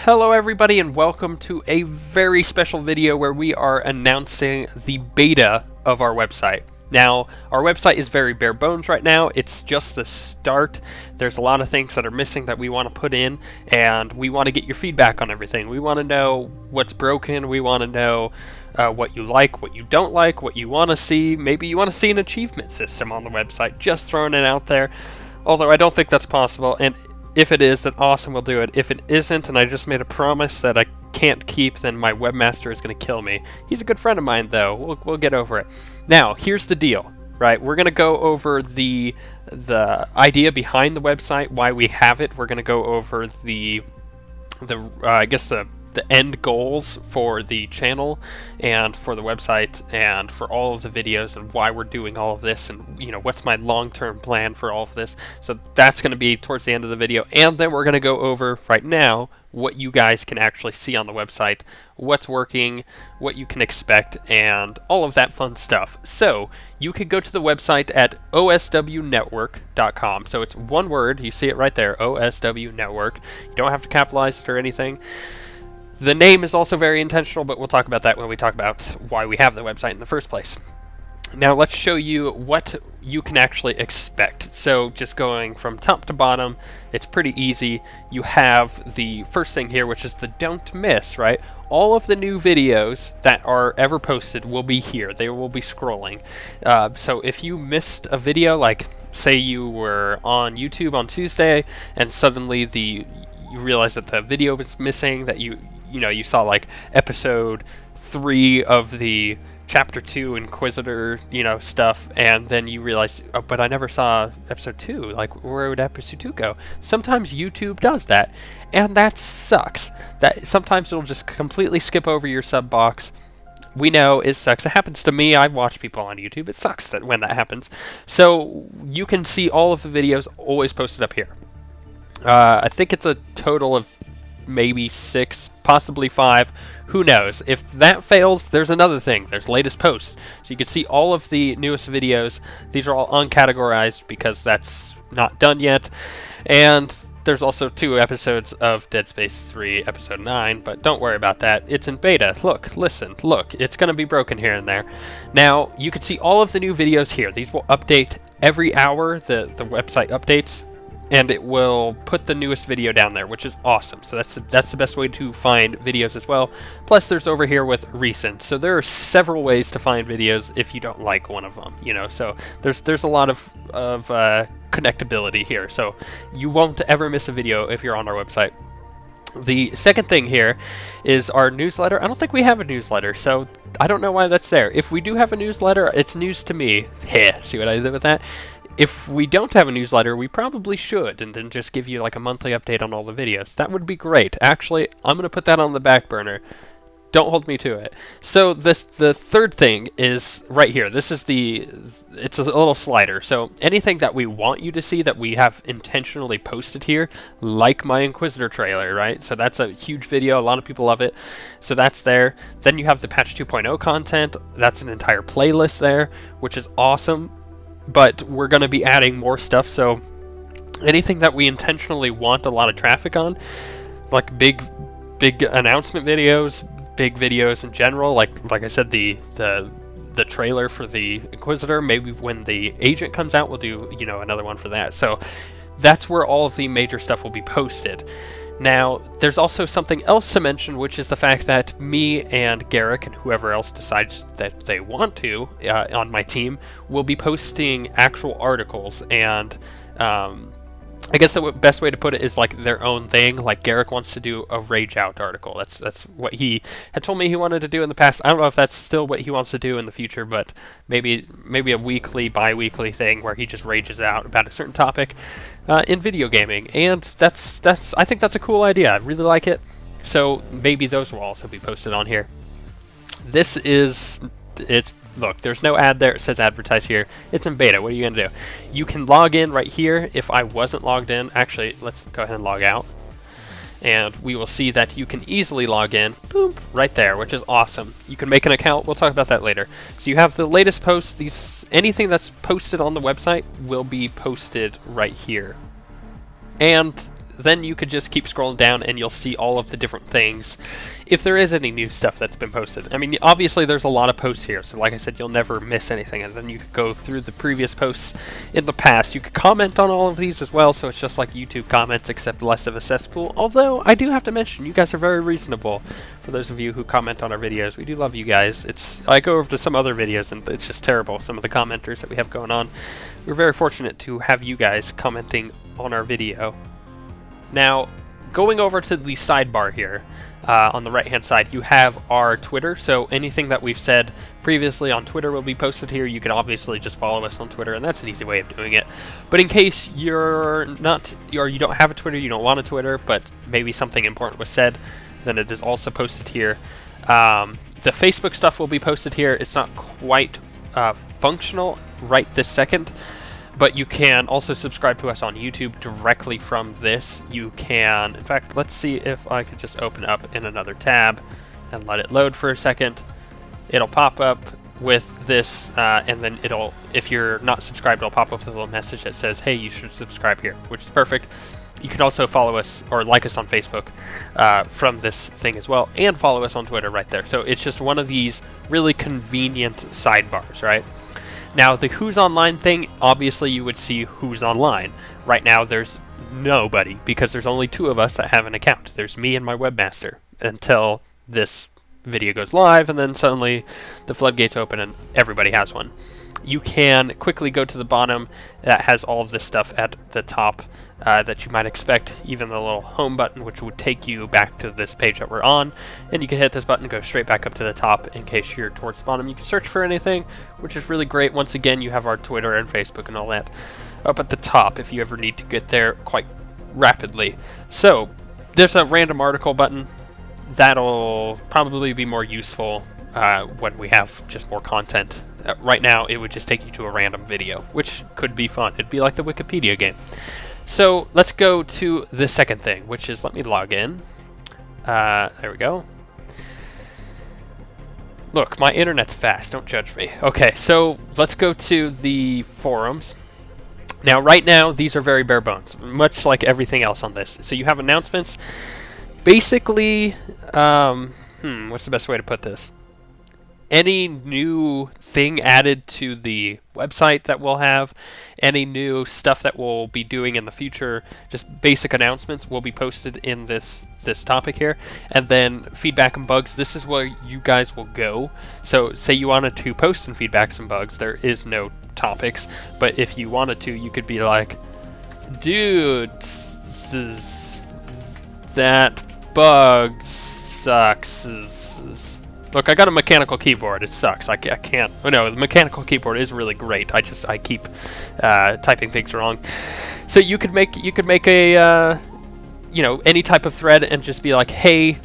Hello everybody and welcome to a very special video where we are announcing the beta of our website. Now, our website is very bare bones right now. It's just the start. There's a lot of things that are missing that we want to put in, and we want to get your feedback on everything. We want to know what's broken. We want to know what you like, what you don't like, what you want to see. Maybe you want to see an achievement system on the website. Just throwing it out there. Although I don't think that's possible, and if it is, then awesome, we'll do it. If it isn't, and I just made a promise that I can't keep, then my webmaster is going to kill me. He's a good friend of mine, though. We'll get over it. Now, here's the deal, right? We're going to go over the idea behind the website, why we have it. We're going to go over the end goals for the channel and for the website and for all of the videos and why we're doing all of this, and what's my long-term plan for all of this. So that's going to be towards the end of the video, and then we're going to go over right now what you guys can actually see on the website, what's working, what you can expect, and all of that fun stuff. So you can go to the website at OSWnetwork.com. So it's one word, you see it right there, OSWnetwork. You don't have to capitalize it or anything. The name is also very intentional, but we'll talk about that when we talk about why we have the website in the first place. Now let's show you what you can actually expect. So just going from top to bottom, it's pretty easy. You have the first thing here, which is the don't miss, right? All of the new videos that are ever posted will be here. They will be scrolling. So if you missed a video, like say you were on YouTube on Tuesday and suddenly you realize that the video was missing, that you saw like episode 3 of the chapter 2 Inquisitor, stuff, and then you realize, oh, but I never saw episode 2, like where would episode 2 go? Sometimes YouTube does that, and that sucks. That sometimes it'll just completely skip over your sub box. We know it sucks. It happens to me. I watch people on YouTube. It sucks when that happens. So you can see all of the videos always posted up here. I think it's a total of maybe 6, possibly 5. Who knows? If that fails, there's another thing. There's latest posts. So you can see all of the newest videos. These are all uncategorized because that's not done yet. And there's also 2 episodes of Dead Space 3, episode 9, but don't worry about that. It's in beta. Look, listen, look. It's going to be broken here and there. Now, you can see all of the new videos here. These will update every hour. The website updates, and it will put the newest video down there, which is awesome. So that's the best way to find videos as well. Plus, there's over here with recent. So there are several ways to find videos if you don't like one of them. So there's a lot of connectability here. So you won't ever miss a video if you're on our website. The second thing here is our newsletter. I don't think we have a newsletter, so I don't know why that's there. If we do have a newsletter, it's news to me. See what I did with that? If we don't have a newsletter, we probably should, and then just give you like a monthly update on all the videos. That would be great. Actually, I'm going to put that on the back burner. Don't hold me to it. So the third thing is right here. This is it's a little slider. So anything that we want you to see that we have intentionally posted here, like my Inquisitor trailer, right? So that's a huge video. A lot of people love it. So that's there. Then you have the patch 2.0 content. That's an entire playlist there, which is awesome. But we're going to be adding more stuff, so anything that we intentionally want a lot of traffic on, like big announcement videos, big videos in general, like I said, the trailer for the Inquisitor, maybe when the Agent comes out, we'll do another one for that. So that's where all of the major stuff will be posted. Now, there's also something else to mention, which is the fact that me and Garrick and whoever else decides that they want to on my team will be posting actual articles, and I guess the best way to put it is like their own thing. Like Garrick wants to do a Rage Out article. That's what he had told me he wanted to do in the past. I don't know if that's still what he wants to do in the future, but maybe a weekly, bi-weekly thing where he just rages out about a certain topic in video gaming. And I think that's a cool idea. I really like it. So maybe those will also be posted on here. Look, there's no ad there. It says advertise here. It's in beta. What are you going to do? You can log in right here. If I wasn't logged in, actually, let's go ahead and log out. And we will see that you can easily log in, boom, right there, which is awesome. You can make an account. We'll talk about that later. So you have the latest posts. Anything that's posted on the website will be posted right here. And then you could just keep scrolling down and you'll see all of the different things if there is any new stuff that's been posted. I mean, obviously there's a lot of posts here, so like I said, you'll never miss anything, and then you could go through the previous posts in the past. You could comment on all of these as well, so it's just like YouTube comments except less of a cesspool, although I do have to mention you guys are very reasonable. For those of you who comment on our videos, we do love you guys. I go over to some other videos and it's just terrible, some of the commenters that we have going on. We're very fortunate to have you guys commenting on our video. Now, going over to the sidebar here, on the right hand side, you have our Twitter, so anything that we've said previously on Twitter will be posted here. You can obviously just follow us on Twitter, and that's an easy way of doing it. But in case you're not, or you don't have a Twitter, you don't want a Twitter, but maybe something important was said, then it is also posted here. The Facebook stuff will be posted here. It's not quite functional right this second, but you can also subscribe to us on YouTube directly from this. You can, in fact, let's see if I could just open up in another tab and let it load for a second. It'll pop up with this, and then it'll, if you're not subscribed, it'll pop up with a little message that says, hey, you should subscribe here, which is perfect. You can also follow us or like us on Facebook from this thing as well, and follow us on Twitter right there. So it's just one of these really convenient sidebars, right? Now, the Who's Online thing, obviously you would see Who's Online. Right now, there's nobody, because there's only 2 of us that have an account. There's me and my webmaster, until this video goes live, and then suddenly the floodgates open and everybody has one. You can quickly go to the bottom. That has all of this stuff at the top that you might expect, even the little home button, which would take you back to this page that we're on, and you can hit this button and go straight back up to the top. In case you're towards the bottom, you can search for anything, which is really great. Once again, you have our Twitter and Facebook and all that up at the top if you ever need to get there quite rapidly. So there's a random article button. That'll probably be more useful when we have just more content. Right now, it would just take you to a random video, which could be fun. It'd be like the Wikipedia game. So let's go to the second thing, which is, let me log in. There we go. Look, my internet's fast, don't judge me. Okay, so let's go to the forums. Now, right now, these are very bare bones, much like everything else on this. So you have announcements. Basically, what's the best way to put this? Any new thing added to the website that we'll have, any new stuff that we'll be doing in the future, just basic announcements will be posted in this topic here. And then feedback and bugs, this is where you guys will go. So say you wanted to post in feedbacks and bugs, there is no topics, but if you wanted to, you could be like, dude, that bug sucks. Look, I got a mechanical keyboard. It sucks. I can't. Oh no, the mechanical keyboard is really great. I keep typing things wrong. So you could make a you know, any type of thread and just be like, hey,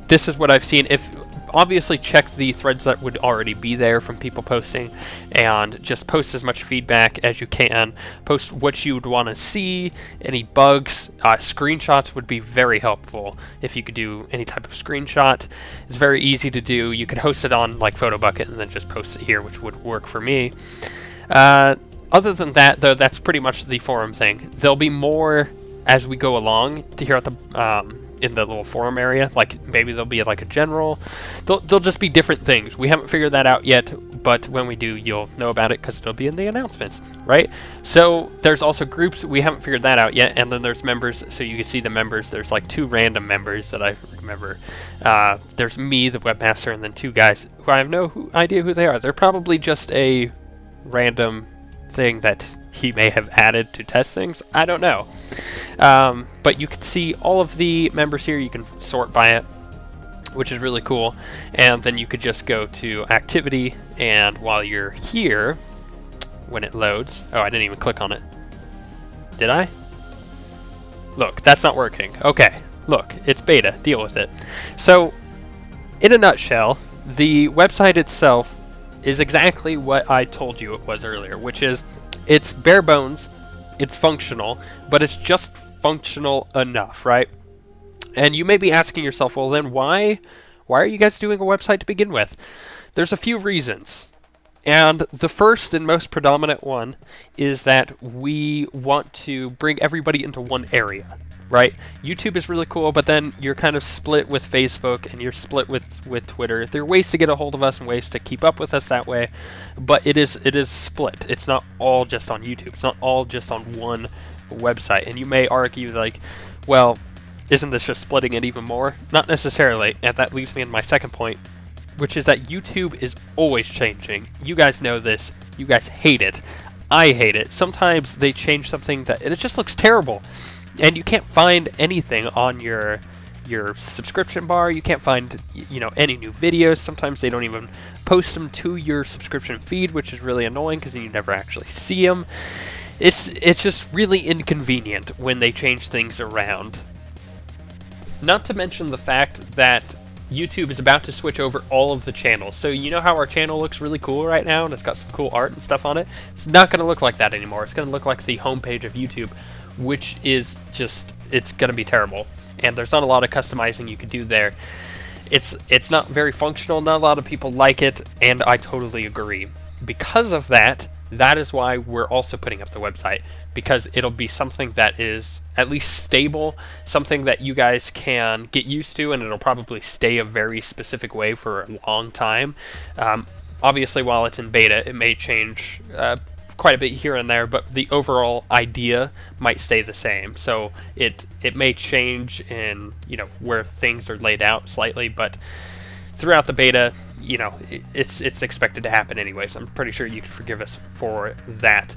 this is what I've seen. If obviously check the threads that would already be there from people posting, and just post as much feedback as you can. Post what you would want to see, any bugs, screenshots would be very helpful if you could do any type of screenshot. It's very easy to do. You could host it on like PhotoBucket and then just post it here, which would work for me. Other than that, though, that's pretty much the forum thing. There'll be more as we go along to here at the in the little forum area. Like maybe there'll be like a general. They'll just be different things. We haven't figured that out yet, but when we do, you'll know about it because it'll be in the announcements, right? So there's also groups. We haven't figured that out yet, and then there's members. So you can see the members. There's like 2 random members that I remember. There's me, the webmaster, and then 2 guys who I have no idea who they are. They're probably just a random thing that he may have added to test things. I don't know. But you can see all of the members here. You can sort by it, which is really cool. And then you could just go to activity, and while you're here, when it loads, oh, I didn't even click on it. Did I? Look, that's not working. Okay, look, it's beta. Deal with it. So, in a nutshell, the website itself is exactly what I told you it was earlier, which is it's bare bones, it's functional, but it's just functional enough, right? And you may be asking yourself, well then why are you guys doing a website to begin with? There's a few reasons. And the first and most predominant one is that we want to bring everybody into one area. right? YouTube is really cool, but then you're kind of split with Facebook and you're split with Twitter. There are ways to get a hold of us and ways to keep up with us that way, but it is split. It's not all just on YouTube. It's not all just on one website. And you may argue like, well, isn't this just splitting it even more? Not necessarily, and that leads me into my second point, which is that YouTube is always changing. You guys know this. You guys hate it. I hate it. Sometimes they change something and it just looks terrible. And you can't find anything on your subscription bar. You can't find, you know, any new videos. Sometimes they don't even post them to your subscription feed, which is really annoying because you never actually see them. It's just really inconvenient when they change things around. Not to mention the fact that YouTube is about to switch over all of the channels. So you know how our channel looks really cool right now and it's got some cool art and stuff on it? It's not going to look like that anymore. It's going to look like the homepage of YouTube, which is just, it's going to be terrible. And there's not a lot of customizing you can do there. It's not very functional, not a lot of people like it, and I totally agree. Because of that, that is why we're also putting up the website, because it'll be something that is at least stable, something that you guys can get used to, and it'll probably stay a very specific way for a long time. Obviously, while it's in beta, it may change quite a bit here and there, but the overall idea might stay the same. So it may change in, you know, where things are laid out slightly, but throughout the beta, you know, it's expected to happen anyway, so I'm pretty sure you can forgive us for that.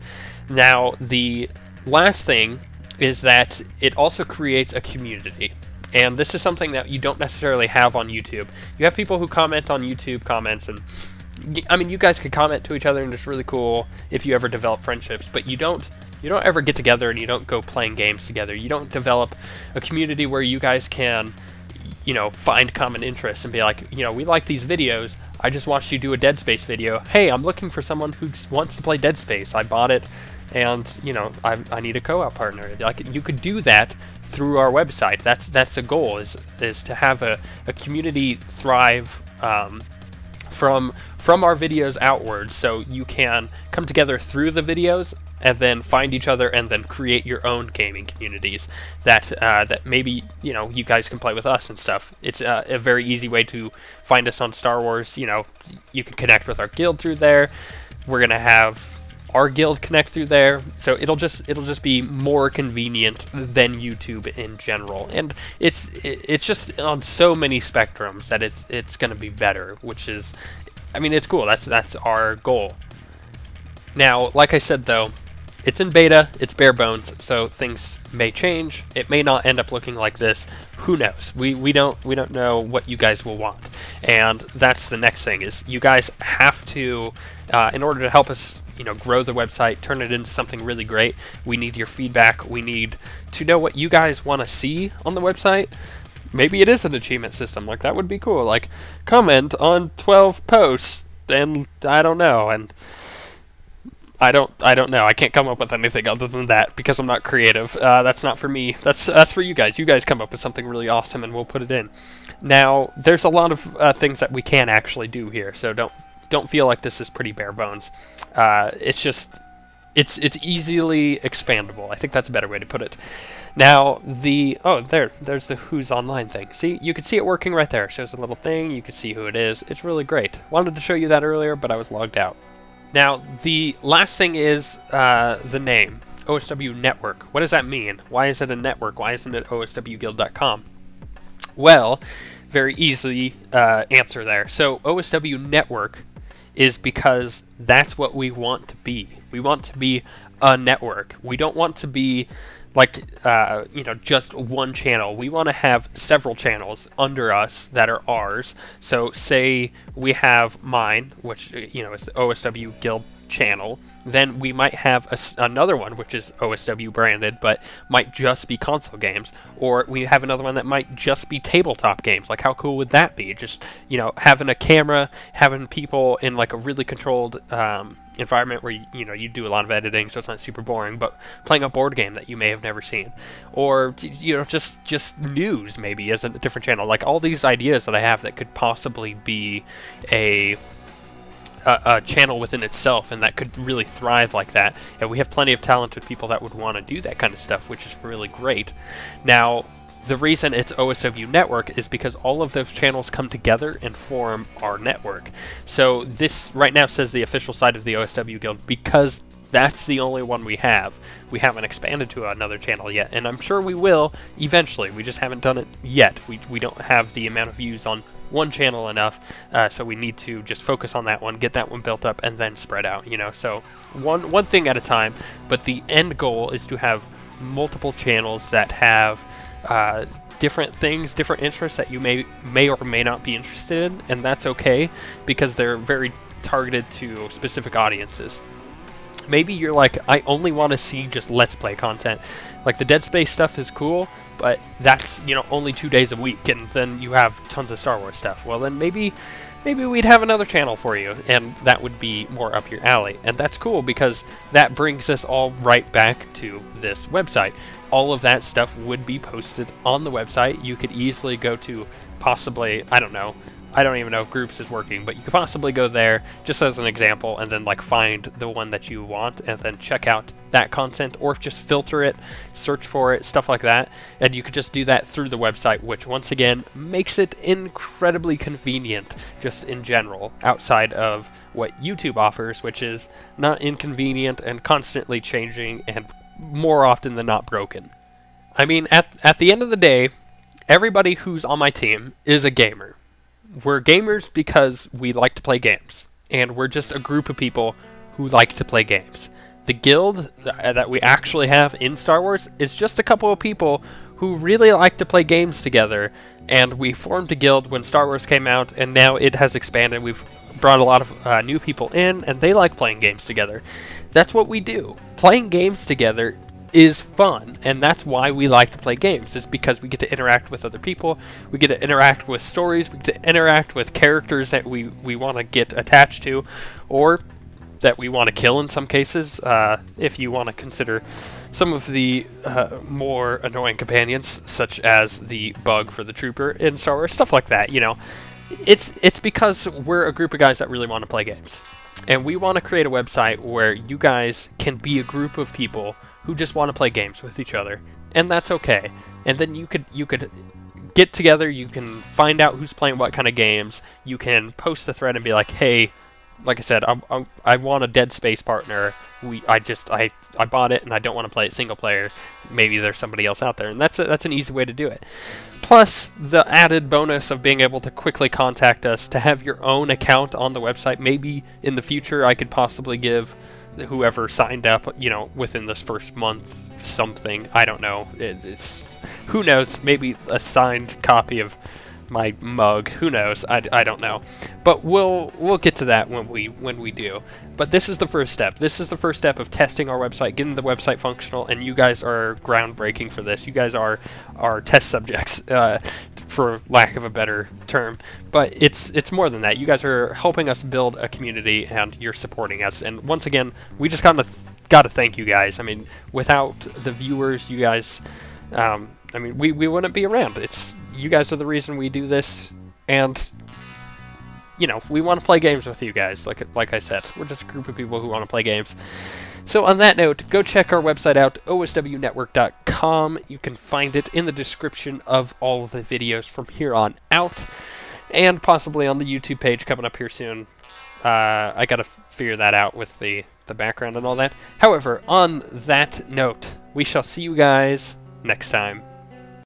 Now, the last thing is that it also creates a community. And this is something that you don't necessarily have on YouTube. You have people who comment on YouTube comments, and I mean, you guys could comment to each other and it's really cool if you ever develop friendships, but you don't ever get together and you don't go playing games together. You don't develop a community where you guys can, you know, find common interests and be like, you know, we like these videos. I just watched you do a Dead Space video. Hey, I'm looking for someone who just wants to play Dead Space. I bought it, and you know, I need a co-op partner. Like, you could do that through our website. That's the goal, is to have a community thrive from our videos outwards, so you can come together through the videos and then find each other and then create your own gaming communities that maybe, you know, you guys can play with us and stuff. It's a very easy way to find us on Star Wars. You know, you can connect with our guild through there. We're gonna have our guild connect through there, so it'll just be more convenient than YouTube in general, and it's just on so many spectrums that it's gonna be better, which is, I mean, it's cool. That's our goal. Now, like I said though, it's in beta, it's bare bones, so things may change. It may not end up looking like this. Who knows? We don't know what you guys will want, and that's the next thing. Is you guys have to, in order to help us, you know, grow the website, turn it into something really great, we need your feedback. We need to know what you guys want to see on the website. Maybe it is an achievement system. Like, that would be cool. Like, comment on 12 posts, and I don't know, and I don't know. I can't come up with anything other than that because I'm not creative. That's not for me. That's for you guys. You guys come up with something really awesome and we'll put it in. Now, there's a lot of things that we can actually do here, so don't feel like this is pretty bare bones. It's just, it's easily expandable. I think that's a better way to put it. Now, there's the Who's Online thing. See, you can see it working right there. It shows a little thing. You can see who it is. It's really great. Wanted to show you that earlier, but I was logged out. Now, the last thing is the name, OSWnetwork. What does that mean? Why is it a network? Why isn't it OSWguild.com? Well, very easily answer there. So OSWnetwork is because that's what we want to be. We want to be a network. We don't want to be like, you know, just one channel. We want to have several channels under us that are ours. So say we have mine, which, you know, is the OSW Guild channel. Then we might have another one, which is OSW branded, but might just be console games. Or we have another one that might just be tabletop games. Like, how cool would that be? Just, you know, having a camera, having people in like a really controlled environment where you know, you do a lot of editing, so it's not super boring, but playing a board game that you may have never seen. Or, you know, just news maybe as a different channel. Like, all these ideas that I have that could possibly be a a channel within itself, and that could really thrive like that. And we have plenty of talented people that would want to do that kind of stuff, which is really great. Now, the reason it's OSW Network is because all of those channels come together and form our network. So this right now says the official site of the OSW Guild because that's the only one we have. We haven't expanded to another channel yet, and I'm sure we will eventually. We just haven't done it yet. We don't have the amount of views on one channel enough, so we need to just focus on that one, get that one built up, and then spread out, you know. So one thing at a time, but the end goal is to have multiple channels that have different things, different interests that you may or may not be interested in, and that's okay because they're very targeted to specific audiences. Maybe you're like, I only want to see just Let's Play content. Like the Dead Space stuff is cool, but that's, you know, only 2 days a week, and then you have tons of Star Wars stuff. Well, then maybe we'd have another channel for you, and that would be more up your alley. And that's cool because that brings us all right back to this website. All of that stuff would be posted on the website. You could easily go to possibly, I don't even know if Groups is working, but you could possibly go there just as an example and then like find the one that you want and then check out that content, or just filter it, search for it, stuff like that. And you could just do that through the website, which once again makes it incredibly convenient just in general, outside of what YouTube offers, which is not inconvenient and constantly changing and more often than not broken. I mean, at the end of the day, everybody who's on my team is a gamer. We're gamers because we like to play games, and we're just a group of people who like to play games. The guild that we actually have in Star Wars is just a couple of people who really like to play games together, and we formed a guild when Star Wars came out, and now it has expanded. We've brought a lot of new people in, and they like playing games together. That's what we do. Playing games together is fun, and that's why we like to play games. It's because we get to interact with other people, we get to interact with stories, we get to interact with characters that we want to get attached to, or that we want to kill in some cases, if you want to consider some of the more annoying companions, such as the bug for the trooper in Star Wars, stuff like that, you know. It's because we're a group of guys that really want to play games. And we want to create a website where you guys can be a group of people who just want to play games with each other, and that's okay. And then you could get together, you can find out who's playing what kind of games, you can post a thread and be like, hey, like I said, I want a Dead Space partner. I bought it and I don't want to play it single player. Maybe there's somebody else out there, and that's an easy way to do it. Plus, the added bonus of being able to quickly contact us, to have your own account on the website. Maybe in the future I could possibly give whoever signed up, you know, within this first month something. I don't know. It's who knows? Maybe a signed copy of my mug. Who knows? I don't know. But we'll get to that when we do. But this is the first step. This is the first step of testing our website, getting the website functional, and you guys are groundbreaking for this. You guys are test subjects, for lack of a better term. But it's more than that. You guys are helping us build a community, and you're supporting us. And once again, we just gotta thank you guys. I mean, without the viewers, you guys, I mean, we wouldn't be around. You guys are the reason we do this, and you know, we want to play games with you guys. Like I said, we're just a group of people who want to play games. So on that note, go check our website out, OSWnetwork.com. You can find it in the description of all of the videos from here on out, and possibly on the YouTube page coming up here soon. I gotta figure that out with the background and all that. However, on that note, we shall see you guys next time.